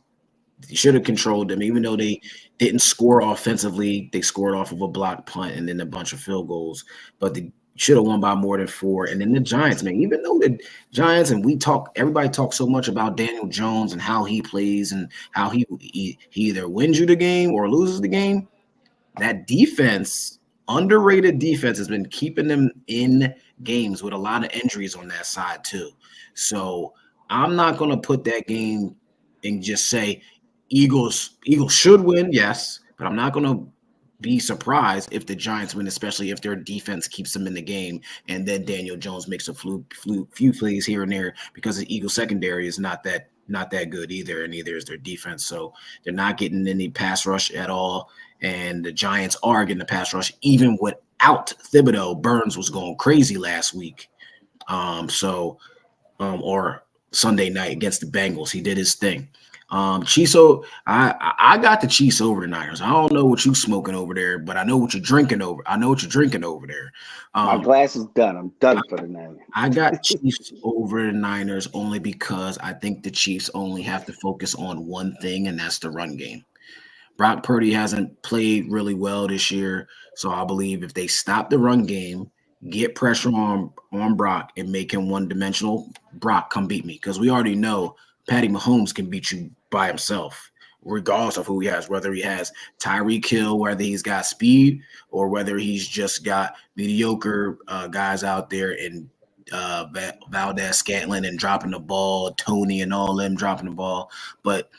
You should have controlled them, even though they didn't score offensively. They scored off of a blocked punt and then a bunch of field goals, but they should have won by more than 4. And then the Giants, man, even though the Giants, and everybody talks so much about Daniel Jones and how he plays and how he either wins you the game or loses the game. That defense, underrated defense, has been keeping them in games with a lot of injuries on that side too. So I'm not going to put that game and just say Eagles should win, yes, but I'm not going to be surprised if the Giants win, especially if their defense keeps them in the game, and then Daniel Jones makes a few plays here and there because the Eagles secondary is not that good either, and neither is their defense. So they're not getting any pass rush at all, and the Giants are getting the pass rush even without Thibodeau. Burns was going crazy last week, or Sunday night against the Bengals. He did his thing. Chiefs, I got the Chiefs over the Niners. I don't know what you smoking over there, but I know what you're drinking over. I know what you're drinking over there. My glass is done. I'm done for the Niners. I got Chiefs over the Niners only because I think the Chiefs only have to focus on one thing, and that's the run game. Brock Purdy hasn't played really well this year, so I believe if they stop the run game, get pressure on Brock, and make him one-dimensional, Brock, come beat me, because we already know Patty Mahomes can beat you by himself, regardless of who he has, whether he has Tyreek Hill, whether he's got speed, or whether he's just got mediocre guys out there and Valdez-Scantling and dropping the ball, Tony and all them dropping the ball. But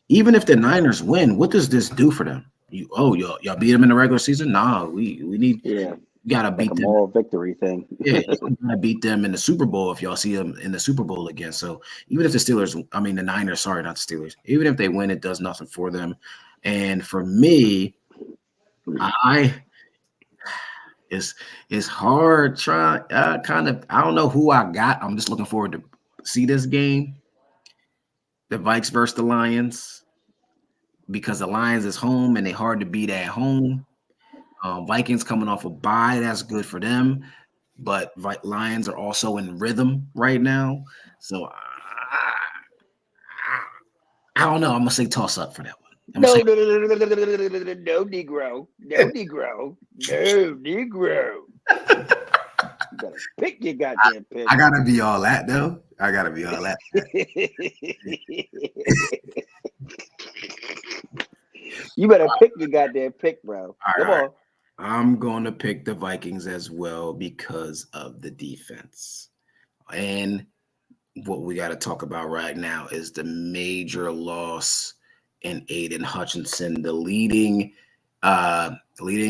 even if the Niners win, what does this do for them? Y'all beat them in the regular season? Nah, we need. Yeah, You gotta like beat a them. moral victory thing. Yeah, you gotta beat them in the Super Bowl if y'all see them in the Super Bowl again. So even if the Niners, sorry, not the Steelers, even if they win, it does nothing for them. And for me, it's hard trying. I don't know who I got. I'm just looking forward to see this game, the Vikes versus the Lions, because the Lions is home and they hard to beat at home. Vikings coming off a bye, that's good for them. But Lions are also in rhythm right now. So I don't know. I'm gonna say toss up for that one. No, Negro. No, Negro. No, Negro. You gotta pick your goddamn pick. I gotta be all that though. I gotta be all that. You better pick your goddamn pick, bro. Come on. I'm gonna pick the Vikings as well because of the defense. And what we got to talk about right now is the major loss in Aiden Hutchinson, the leading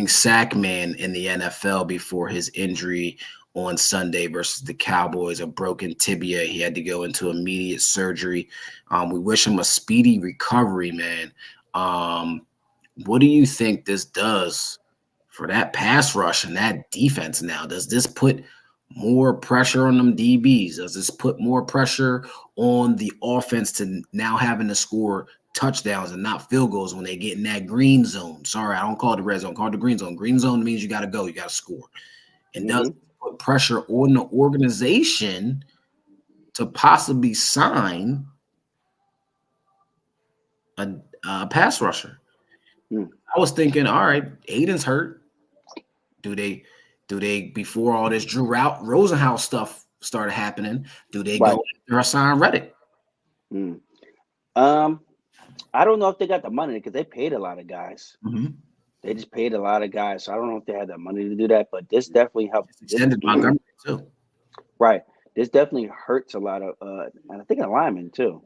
sack man in the NFL before his injury on Sunday versus the Cowboys, a broken tibia. He had to go into immediate surgery. We wish him a speedy recovery, man. What do you think this does for that pass rush and that defense now? Does this put more pressure on them DBs? Does this put more pressure on the offense to now having to score touchdowns and not field goals when they get in that green zone? Sorry, I don't call it the red zone, call it the green zone. Green zone means you got to go, you got to score. And does it put pressure on the organization to possibly sign a pass rusher? I was thinking, all right, Aiden's hurt. Do they before all this Drew Rosenhaus stuff started happening? Do they go after Hassan Reddick? I don't know if they got the money because they paid a lot of guys. Mm-hmm. They just paid a lot of guys, so I don't know if they had the money to do that. But this definitely helped. Extended Montgomery too. Right. This definitely hurts a lot of, and I think a lineman too.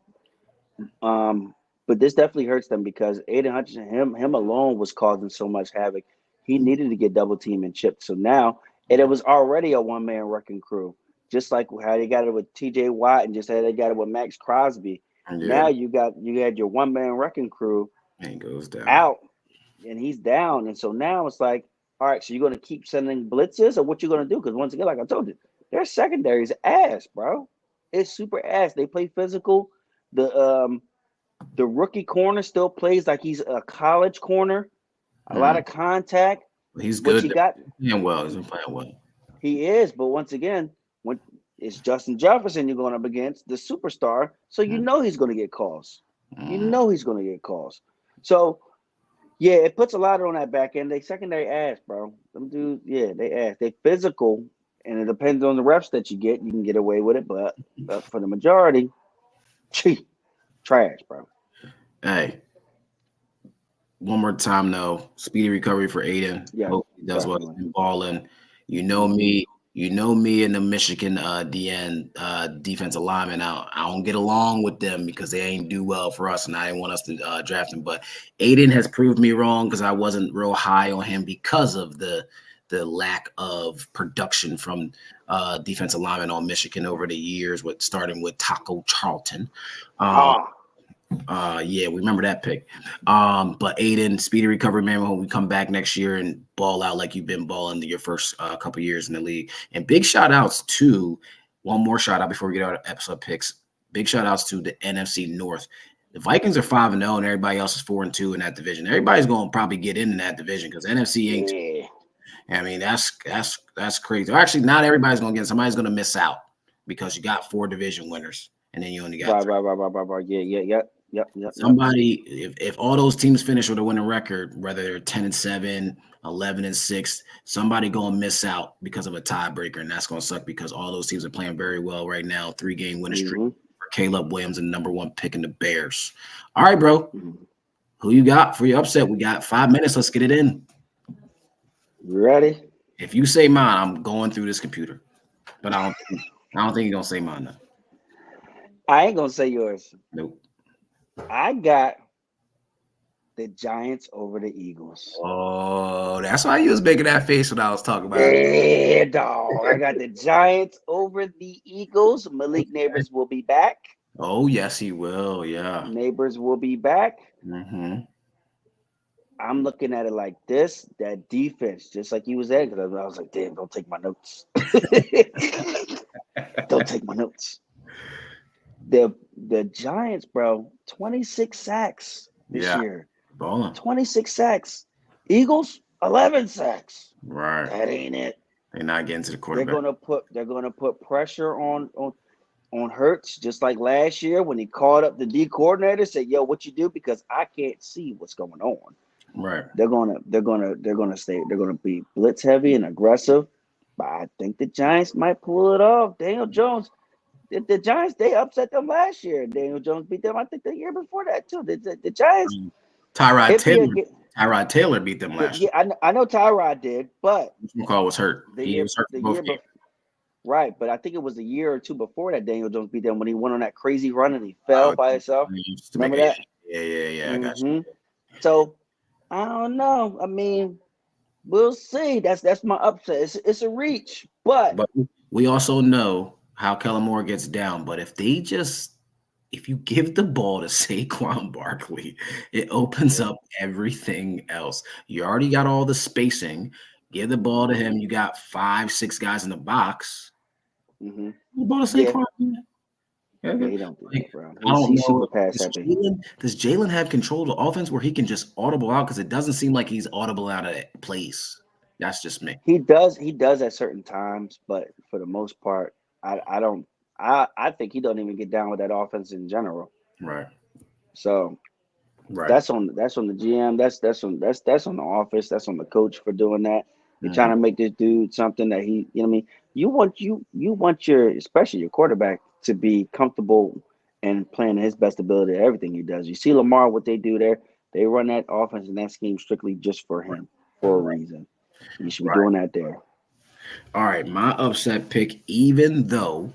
But this definitely hurts them because Aiden Hutchinson, him alone was causing so much havoc. He needed to get double teamed and chipped. So now, and it was already a one-man wrecking crew, just like how they got it with T.J. Watt and just how they got it with Max Crosby. Yeah. Now you had your one-man wrecking crew and goes down out, and he's down. And so now it's like, all right, so you're going to keep sending blitzes, or what you going to do? Because once again, like I told you, their secondary is ass, bro. It's super ass. They play physical. The rookie corner still plays like he's a college corner. A lot of contact. He's good. He's been playing well. He is, but once again, when it's Justin Jefferson you're going up against, the superstar, so you know he's going to get calls. You know he's going to get calls. So, yeah, it puts a lot on that back end. They secondary ass, bro. Them dudes, yeah, they ass. They physical, and it depends on the reps that you get. You can get away with it, but for the majority, trash, bro. Hey, one more time though. Speedy recovery for Aiden. Yeah, hope he does well. He's been balling. You know me in the Michigan DN defensive lineman. I don't get along with them because they ain't do well for us, and I didn't want us to draft him. But Aiden has proved me wrong because I wasn't real high on him because of the lack of production from defensive linemen on Michigan over the years, starting with Taco Charlton. Yeah, we remember that pick. But Aiden, speedy recovery, man. When we come back next year and ball out like you've been balling your first couple years in the league. And big shout outs to one more shout out before we get out of episode picks. Big shout outs to the NFC North. The Vikings are 5-0 and everybody else is 4-2 in that division. Everybody's going to probably get in that division because NFC ain't. Yeah. I mean, that's crazy. Or actually, not everybody's going to get. Somebody's going to miss out because you got 4 division winners and then you only got right. Yep. Somebody, if all those teams finish with a winning record, whether they're 10-7, 11-6, somebody gonna miss out because of a tiebreaker, and that's gonna suck because all those teams are playing very well right now. 3-game winning streak for Caleb Williams and #1 pick in the Bears. All right, bro. Who you got for your upset? We got 5 minutes. Let's get it in. You ready? If you say mine, I'm going through this computer, but I don't think you're gonna say mine though. I ain't gonna say yours. Nope. I got The Giants over the Eagles. Oh, that's why you was making that face when I was talking about it. Yeah, dog. I got the Giants over the Eagles. Malik Neighbors will be back. Oh, yes, he will. Yeah. Neighbors will be back. Mm-hmm. I'm looking at it like this. That defense, just like you was at, because I was like, damn, don't take my notes. Don't take my notes. The Giants, bro, 26 sacks this year. Balling. 26 sacks. Eagles, 11 sacks. Right. That ain't it. They're not getting to the quarterback. They're gonna put pressure on Hurts, just like last year when he called up the D coordinator, said, "Yo, what you do?" Because I can't see what's going on. Right. They're gonna be blitz heavy and aggressive, but I think the Giants might pull it off. Daniel Jones, the Giants, they upset them last year. Daniel Jones beat them, I think, the year before that too. The Giants. Tyrod Taylor beat them last year. Yeah, I know Tyrod did, but McCall was hurt. He was hurt both games. Right, but I think it was a year or two before that Daniel Jones beat them when he went on that crazy run and he fell by himself. Remember that? Yeah. Mm-hmm. I got you. So I don't know. I mean, we'll see. That's my upset. It's a reach, but we also know how Kellen Moore gets down. But if you give the ball to Saquon Barkley, it opens up everything else. You already got all the spacing. Give the ball to him. You got 5-6 guys in the box. Mm-hmm. The ball to Saquon. Yeah, he don't do that, bro. I don't know. Super pass happy. Does Jalen have control of the offense where he can just audible out? Because it doesn't seem like he's audible out of place. That's just me. He does at certain times, but for the most part, I don't. I think he don't even get down with that offense in general. Right. So, that's on the GM. That's on the office. That's on the coach for doing that. You're trying to make this dude something that he, you know what I mean? You want your, especially your quarterback, to be comfortable and playing his best ability at everything he does. You see Lamar, what they do there. They run that offense and that scheme strictly just for him, for a reason. You should be doing that there. All right, my upset pick, even though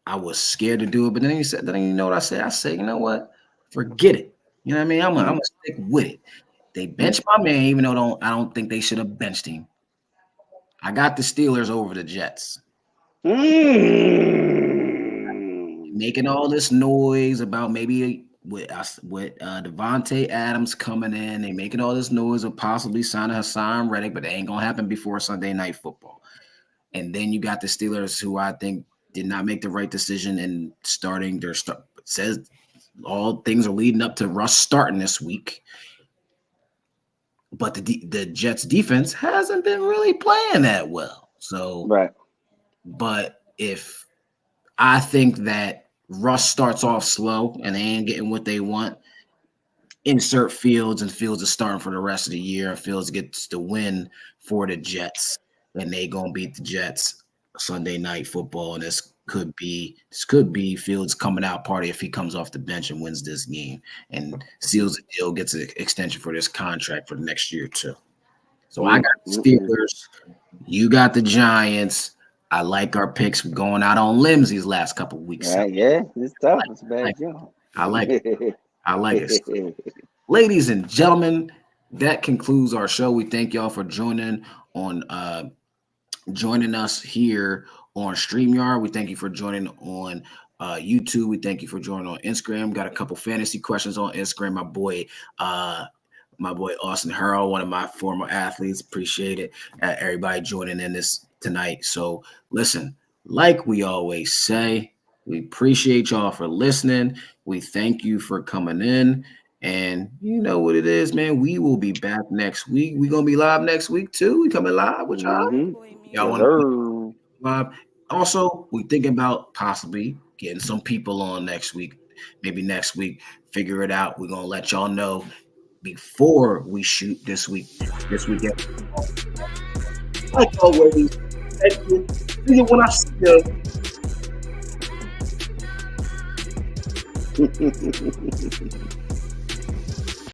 I was scared to do it, but then you know what I said? I said, you know what? Forget it. You know what I mean? I'm gonna stick with it. They benched my man, even though I don't think they should have benched him. I got the Steelers over the Jets. Making all this noise about maybe with Devontae Adams coming in. They making all this noise of possibly signing Hassan Reddick, but they ain't gonna happen before Sunday Night Football. And then you got the Steelers, who I think did not make the right decision in starting their start. Says all things are leading up to Russ starting this week. But the Jets defense hasn't been really playing that well. So, but if I think that Russ starts off slow and they ain't getting what they want, insert Fields, and Fields is starting for the rest of the year. Fields gets the win for the Jets, and they gonna beat the Jets Sunday Night Football. And this could be Fields coming out party if he comes off the bench and wins this game and seals the deal, gets an extension for this contract for the next year too. So I got the Steelers, you got the Giants. I like our picks. We're going out on limbs these last couple of weeks. Yeah, it's tough. It's a bad job. I like it. I like it. Ladies and gentlemen, that concludes our show. We thank y'all for joining us here on StreamYard. We thank you for joining on YouTube. We thank you for joining on Instagram. Got a couple fantasy questions on Instagram. My boy Austin Hurl, one of my former athletes. Appreciate it. Everybody joining in this tonight. So listen, like we always say, we appreciate y'all for listening. We thank you for coming in. And you know what it is, man. We will be back next week. We're going to be live next week, too. We coming live with y'all. Y'all want to live? Also, we thinking about possibly getting some people on next week. Maybe next week. Figure it out. We're going to let y'all know before we shoot this week. This weekend. Like always, thank you. See you when I see you.